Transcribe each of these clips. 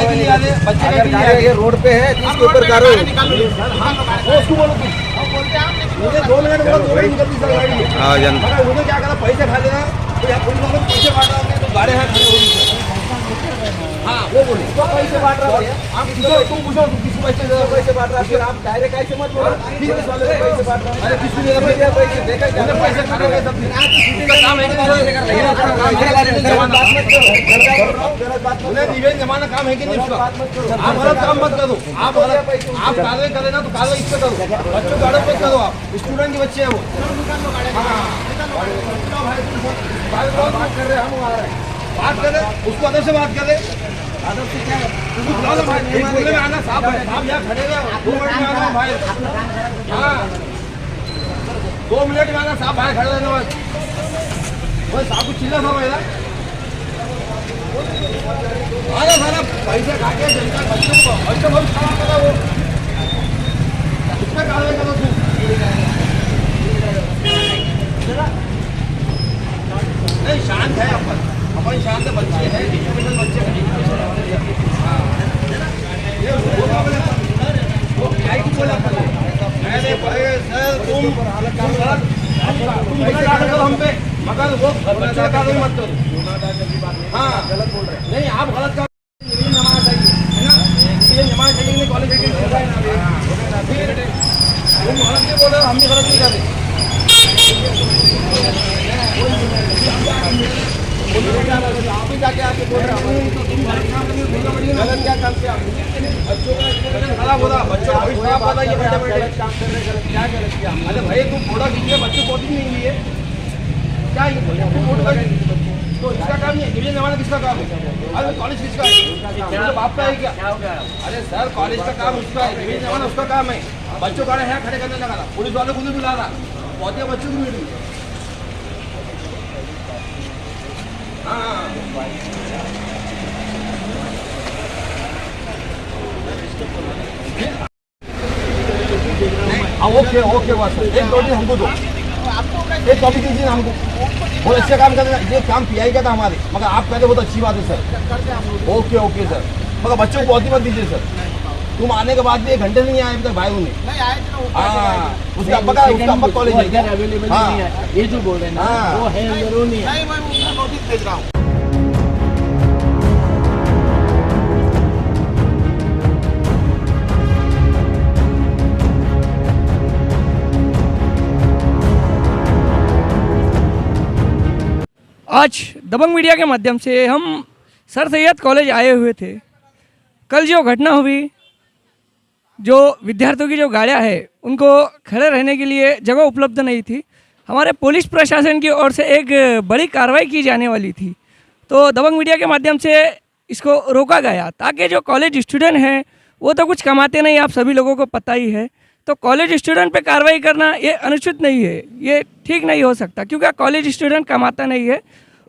काय के लिए आ रहे बच्चे के लिए आ रहे रोड पे है इसके ऊपर कार्रवाई वो उसको बोलो तुम मुझे 2 मिनट बोलो 2 मिनट निकलती सर गाड़ी हां जन उन्होंने क्या करा पैसे खा लेना तो यार पुलिस वालों पैसे बांट रहा है तो गाड़ी है खड़ी होगी हाँ वो बोले तो पैसे बांट रहा है आप तुम पूछो किसको पैसे बांट रहा है फिर आप डायरेक्ट ऐसे मत बोलो पुलिस वाले पैसे बांट रहा है अरे किसने दिया पैसे देखा क्या पैसे खा गए सब इसका काम है कि जमाना काम है कि नहीं उसका आप गलत काम मत करो आप कार्रवाई करें ना तो कार्रवाई इस पे करो बच्चों को अड़प मत करो आप स्टूडेंट के बच्चे हैं वो बात कर रहे हैं हम बात करें उसको अदब से बात करें अदब से क्या बोलने में आना साहब आप यहाँ खड़े रहे 2 मिनट में आना भाई हाँ 2 मिनट में आना साहब भाई खड़े रहने बस वो साहब को चिल्ला था मेरा अरे सारा पैसे खा के जनता बच्चों बहुत खराब करा वो उसमें कार्रवाई करो तू नहीं शांत है अपन शांत बच्चे हैं बच्चे वो क्या ही बोला मैंने सर तुम हम पे मगर वो बच्चे का मत करो हाँ गलत बोल रहे नहीं आप गलत कर नमाज चाहिए है ना ये नमाज चाहिए कॉलेज तुम गलत नहीं बोल रहे हम भी गलत नहीं कर रहे आप ही जाके आके बोल रहे गलत क्या काम किया बच्चों का खराब हो रहा बच्चों का खराब होता ये बैठे काम कर रहे गलत क्या गलत किया अरे भाई तुम फोटो खींचे बच्चे कोचिंग नहीं लिए क्या ये फोटो तो इसका काम नहीं है डिवीजन जमाना किसका काम है अरे कॉलेज किसका है बाप का है क्या अरे सर कॉलेज का काम उसका है डिवीजन जमाना उसका काम है बच्चों का यहाँ खड़े करने लगा पुलिस वालों को नहीं बुला रहा पौधे बच्चों को मिल ओके ओके बस एक कॉपी हमको दो एक कॉपी दीजिए हमको बहुत अच्छा काम कर ये काम किया ही क्या था हमारे मगर आप कहते बहुत अच्छी बात है सर ओके ओके सर मगर बच्चों को बहुत ही मत दीजिए सर तुम आने के बाद भी 1 घंटे नहीं आए अभी तक भाई उन्हें हाँ उसका अब्बा कॉलेज है क्या अवेलेबल नहीं है ये जो बोल रहे हैं ना वो है जरूर नहीं है मैं उनको नोटिस भेज रहा हूँ आज दबंग मीडिया के माध्यम से हम सर सैयद कॉलेज आए हुए थे। कल जो घटना हुई, जो विद्यार्थियों की जो गाड़ियाँ हैं उनको खड़े रहने के लिए जगह उपलब्ध नहीं थी, हमारे पुलिस प्रशासन की ओर से एक बड़ी कार्रवाई की जाने वाली थी। तो दबंग मीडिया के माध्यम से इसको रोका गया ताकि जो कॉलेज स्टूडेंट हैं वो तो कुछ कमाते नहीं, आप सभी लोगों को पता ही है। तो कॉलेज स्टूडेंट पे कार्रवाई करना ये अनुचित नहीं है, ये ठीक नहीं हो सकता क्योंकि कॉलेज स्टूडेंट कमाता नहीं है।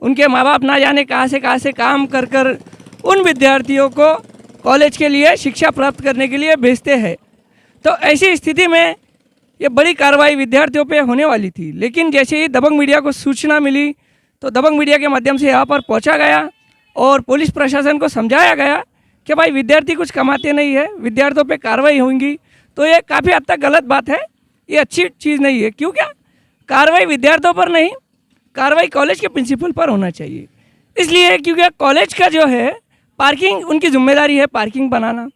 उनके माँ बाप ना जाने कहाँ से काम कर कर उन विद्यार्थियों को कॉलेज के लिए शिक्षा प्राप्त करने के लिए भेजते हैं। तो ऐसी स्थिति में ये बड़ी कार्रवाई विद्यार्थियों पे होने वाली थी, लेकिन जैसे ही दबंग मीडिया को सूचना मिली तो दबंग मीडिया के माध्यम से यहाँ पर पहुँचा गया और पुलिस प्रशासन को समझाया गया कि भाई विद्यार्थी कुछ कमाते नहीं है, विद्यार्थियों पे कार्रवाई होंगी। तो ये काफ़ी हद तक गलत बात है, ये अच्छी चीज़ नहीं है। क्यों क्या कार्रवाई विद्यार्थियों पर नहीं, कार्रवाई कॉलेज के प्रिंसिपल पर होना चाहिए। इसलिए क्योंकि कॉलेज का जो है पार्किंग उनकी जिम्मेदारी है, पार्किंग बनाना,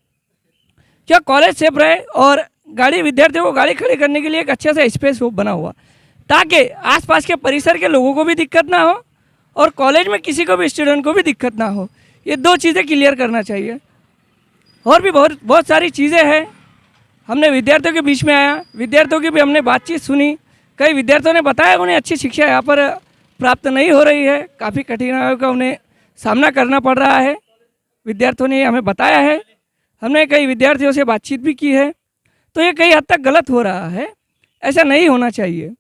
क्या कॉलेज सेफ रहे और गाड़ी विद्यार्थियों को गाड़ी खड़ी करने के लिए एक अच्छा सा स्पेस हो बना हुआ ताकि आसपास के परिसर के लोगों को भी दिक्कत ना हो और कॉलेज में किसी को भी स्टूडेंट को भी दिक्कत ना हो। ये 2 चीज़ें क्लियर करना चाहिए। और भी बहुत सारी चीज़ें हैं। हमने विद्यार्थियों के बीच में आया, विद्यार्थियों की भी हमने बातचीत सुनी। कई विद्यार्थियों ने बताया उन्हें अच्छी शिक्षा यहाँ पर प्राप्त नहीं हो रही है, काफ़ी कठिनाइयों का उन्हें सामना करना पड़ रहा है। विद्यार्थियों ने हमें बताया है, हमने कई विद्यार्थियों से बातचीत भी की है। तो ये कई हद तक गलत हो रहा है, ऐसा नहीं होना चाहिए।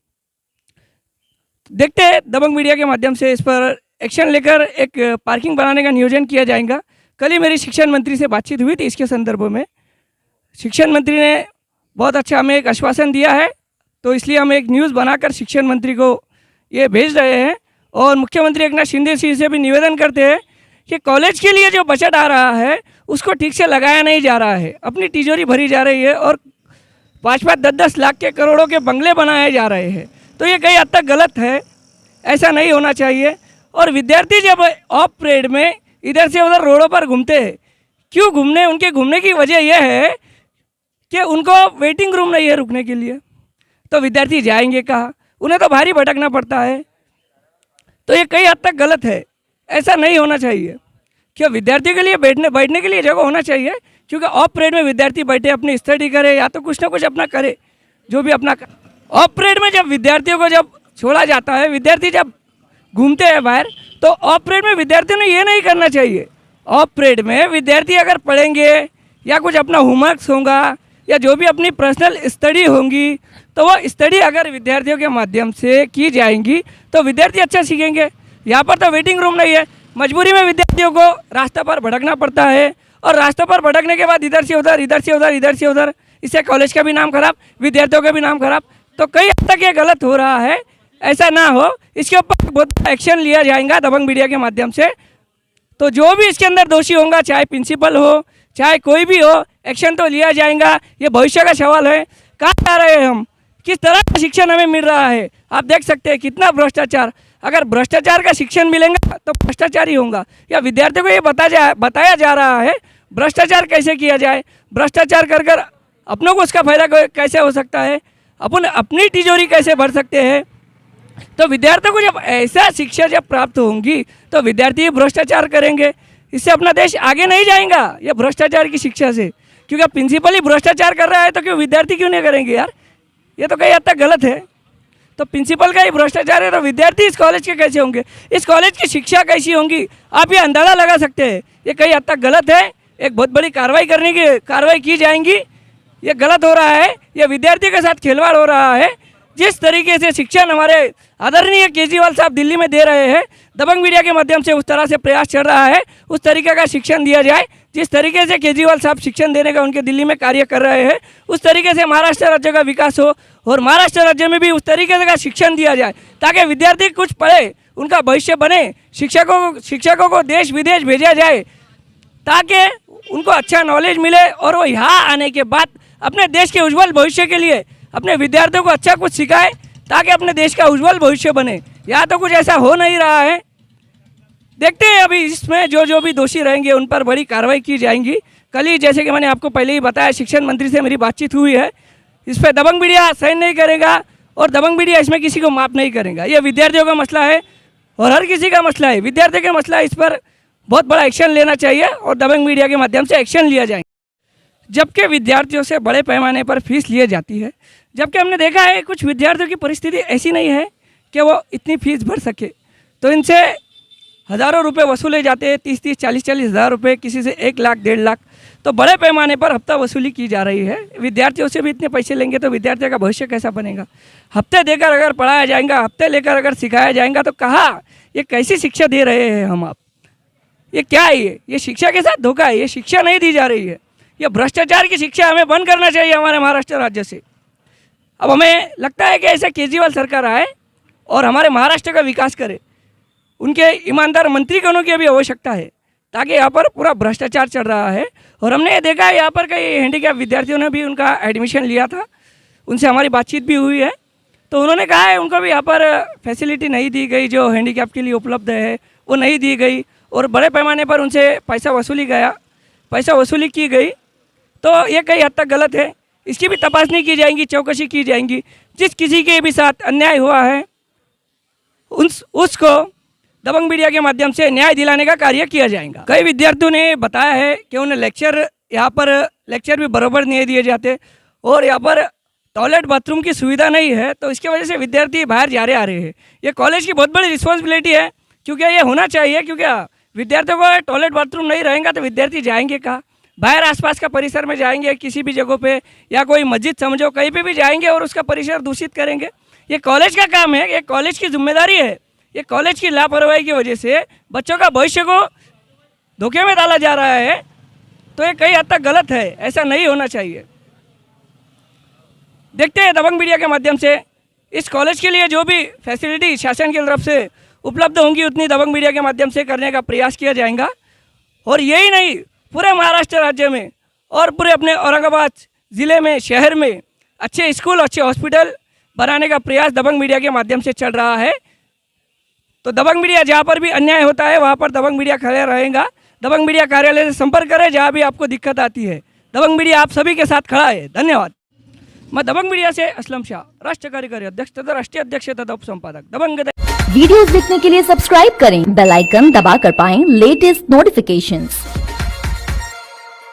देखते हैं दबंग मीडिया के माध्यम से इस पर एक्शन लेकर एक पार्किंग बनाने का नियोजन किया जाएगा। कल ही मेरी शिक्षा मंत्री से बातचीत हुई थी इसके संदर्भ में। शिक्षा मंत्री ने बहुत अच्छा हमें एक आश्वासन दिया है, तो इसलिए हम एक न्यूज़ बनाकर शिक्षा मंत्री को ये भेज रहे हैं और मुख्यमंत्री एकनाथ शिंदे जी से भी निवेदन करते हैं कि कॉलेज के लिए जो बजट आ रहा है उसको ठीक से लगाया नहीं जा रहा है, अपनी तिजोरी भरी जा रही है और 5-5, 10-10 लाख के करोड़ों के बंगले बनाए जा रहे हैं। तो ये कई हद तक गलत है, ऐसा नहीं होना चाहिए। और विद्यार्थी जब ऑफ पीरियड में इधर से उधर रोडों पर घूमते हैं, क्यों घूमने, उनके घूमने की वजह यह है कि उनको वेटिंग रूम नहीं है रुकने के लिए, तो विद्यार्थी जाएंगे कहाँ, उन्हें तो भारी भटकना पड़ता है। तो ये कई हद तक गलत है, ऐसा नहीं होना चाहिए। क्यों विद्यार्थी के लिए बैठने के लिए जगह होना चाहिए, क्योंकि ऑफ पीरियड में विद्यार्थी बैठे अपनी स्टडी करे या तो कुछ ना कुछ अपना करे, जो भी अपना। ऑफ पीरियड में जब विद्यार्थियों को जब छोड़ा जाता है, विद्यार्थी जब घूमते हैं बाहर, तो ऑफ पीरियड में विद्यार्थियों ने ये नहीं करना चाहिए। ऑफ पीरियड में विद्यार्थी अगर पढ़ेंगे या कुछ अपना होमवर्क होगा या जो भी अपनी पर्सनल स्टडी होंगी, तो वो स्टडी अगर विद्यार्थियों के माध्यम से की जाएंगी तो विद्यार्थी अच्छा सीखेंगे। यहाँ पर तो वेटिंग रूम नहीं है, मजबूरी में विद्यार्थियों को रास्ते पर भटकना पड़ता है और रास्ते पर भटकने के बाद इधर से उधर, इधर से उधर, इधर से उधर, इससे कॉलेज का भी नाम खराब, विद्यार्थियों का भी नाम खराब। तो कई हद तक ये गलत हो रहा है, ऐसा ना हो, इसके ऊपर बहुत एक्शन लिया जाएगा दबंग मीडिया के माध्यम से। तो जो भी इसके अंदर दोषी होगा, चाहे प्रिंसिपल हो चाहे कोई भी हो, एक्शन तो लिया जाएगा। ये भविष्य का सवाल है, कहाँ जा रहे हैं हम, किस तरह का शिक्षण हमें मिल रहा है। आप देख सकते हैं कितना भ्रष्टाचार, अगर भ्रष्टाचार का शिक्षण मिलेगा तो भ्रष्टाचार ही होगा। या विद्यार्थियों को ये बताया जा रहा है भ्रष्टाचार कैसे किया जाए, भ्रष्टाचार कर कर अपनों को उसका फायदा कैसे हो सकता है, अपन अपनी तिजोरी कैसे भर सकते हैं। तो विद्यार्थियों को जब ऐसा शिक्षा जब प्राप्त होंगी तो विद्यार्थी भ्रष्टाचार करेंगे, इससे अपना देश आगे नहीं जाएगा ये भ्रष्टाचार की शिक्षा से। क्योंकि प्रिंसिपल ही भ्रष्टाचार कर रहा है तो क्यों विद्यार्थी क्यों नहीं करेंगे यार, ये तो कई हद तक गलत है। तो प्रिंसिपल का ही भ्रष्टाचार है तो विद्यार्थी इस कॉलेज के कैसे होंगे, इस कॉलेज की शिक्षा कैसी होंगी, आप ये अंदाज़ा लगा सकते हैं। ये कई हद तक गलत है, एक बहुत बड़ी कार्रवाई की जाएंगी। ये गलत हो रहा है, ये विद्यार्थी के साथ खिलवाड़ हो रहा है। जिस तरीके से शिक्षण हमारे आदरणीय केजरीवाल साहब दिल्ली में दे रहे हैं, दबंग मीडिया के माध्यम से उस तरह से प्रयास चल रहा है, उस तरीके का शिक्षण दिया जाए। जिस तरीके से केजरीवाल साहब शिक्षण देने का उनके दिल्ली में कार्य कर रहे हैं, उस तरीके से महाराष्ट्र राज्य का विकास हो और महाराष्ट्र राज्य में भी उस तरीके का शिक्षण दिया जाए ताकि विद्यार्थी कुछ पढ़े, उनका भविष्य बने, शिक्षकों को देश विदेश भेजा जाए ताकि उनको अच्छा नॉलेज मिले और वो यहाँ आने के बाद अपने देश के उज्जवल भविष्य के लिए अपने विद्यार्थियों को अच्छा कुछ सिखाए ताकि अपने देश का उज्जवल भविष्य बने। यहाँ तो कुछ ऐसा हो नहीं रहा है। देखते हैं अभी इसमें जो भी दोषी रहेंगे उन पर बड़ी कार्रवाई की जाएंगी। कल ही जैसे कि मैंने आपको पहले ही बताया, शिक्षण मंत्री से मेरी बातचीत हुई है, इस पर दबंग मीडिया सहन नहीं करेगा और दबंग मीडिया इसमें किसी को माफ़ नहीं करेगा। ये विद्यार्थियों का मसला है और हर किसी का मसला है, विद्यार्थियों का मसला है, इस पर बहुत बड़ा एक्शन लेना चाहिए और दबंग मीडिया के माध्यम से एक्शन लिया जाए। जबकि विद्यार्थियों से बड़े पैमाने पर फीस ली जाती है, जबकि हमने देखा है कुछ विद्यार्थियों की परिस्थिति ऐसी नहीं है कि वो इतनी फीस भर सके, तो इनसे हज़ारों रुपए वसूले जाते हैं, 30-30, 40-40 हज़ार रुपये, किसी से 1 लाख 1.5 लाख। तो बड़े पैमाने पर हफ्ता वसूली की जा रही है। विद्यार्थियों से भी इतने पैसे लेंगे तो विद्यार्थियों का भविष्य कैसा बनेगा। हफ्ते देकर अगर पढ़ाया जाएगा, हफ्ते लेकर अगर सिखाया जाएगा तो कहाँ, ये कैसी शिक्षा दे रहे हैं हम आप, ये क्या है, ये शिक्षा के साथ धोखा है, ये शिक्षा नहीं दी जा रही है। ये भ्रष्टाचार की शिक्षा हमें बंद करना चाहिए हमारे महाराष्ट्र राज्य से। अब हमें लगता है कि ऐसा केजरीवाल सरकार आए और हमारे महाराष्ट्र का विकास करे, उनके ईमानदार मंत्री होने की भी आवश्यकता है ताकि यहाँ पर पूरा भ्रष्टाचार चल रहा है। और हमने ये देखा है यहाँ पर कई हैंडीकैप विद्यार्थियों ने भी उनका एडमिशन लिया था, उनसे हमारी बातचीत भी हुई है, तो उन्होंने कहा है उनको भी यहाँ पर फैसिलिटी नहीं दी गई जो हैंडीकैप के लिए उपलब्ध है, वो नहीं दी गई और बड़े पैमाने पर उनसे पैसा वसूली की गई। तो ये कई हद तक गलत है, इसकी भी तपासनी की जाएगी, चौकसी की जाएंगी। जिस किसी के भी साथ अन्याय हुआ है उसको दबंग मीडिया के माध्यम से न्याय दिलाने का कार्य किया जाएगा। कई विद्यार्थियों ने बताया है कि उन्हें यहाँ पर लेक्चर भी बराबर नहीं दिए जाते और यहाँ पर टॉयलेट बाथरूम की सुविधा नहीं है, तो इसकी वजह से विद्यार्थी बाहर जा रहे आ रहे हैं। ये कॉलेज की बहुत बड़ी रिस्पॉन्सिबिलिटी है, क्योंकि ये होना चाहिए, क्योंकि विद्यार्थियों को टॉयलेट बाथरूम नहीं रहेगा तो विद्यार्थी जाएंगे कहाँ, बाहर आसपास का परिसर में जाएंगे, किसी भी जगह पे या कोई मस्जिद समझो कहीं पे भी जाएंगे और उसका परिसर दूषित करेंगे। ये कॉलेज का काम है, ये कॉलेज की जिम्मेदारी है। ये कॉलेज की लापरवाही की वजह से बच्चों का भविष्य को धोखे में डाला जा रहा है, तो ये कई हद तक गलत है, ऐसा नहीं होना चाहिए। देखते हैं दबंग मीडिया के माध्यम से इस कॉलेज के लिए जो भी फैसिलिटी शासन की तरफ से उपलब्ध होंगी उतनी दबंग मीडिया के माध्यम से करने का प्रयास किया जाएगा। और यही नहीं, पूरे महाराष्ट्र राज्य में और पूरे अपने औरंगाबाद ज़िले में, शहर में अच्छे स्कूल, अच्छे हॉस्पिटल बनाने का प्रयास दबंग मीडिया के माध्यम से चल रहा है। तो दबंग मीडिया जहाँ पर भी अन्याय होता है वहाँ पर दबंग मीडिया खड़े रहेगा। दबंग मीडिया कार्यालय से संपर्क करें जहाँ भी आपको दिक्कत आती है। दबंग मीडिया आप सभी के साथ खड़ा है। धन्यवाद। मैं दबंग मीडिया से असलम शाह, राष्ट्रीय कार्यकारी अध्यक्ष तथा राष्ट्रीय अध्यक्ष तथा उप संपादक दबंग। वीडियोस देखने के लिए सब्सक्राइब करें, बेल आइकन दबाकर पाएं लेटेस्ट नोटिफिकेशंस।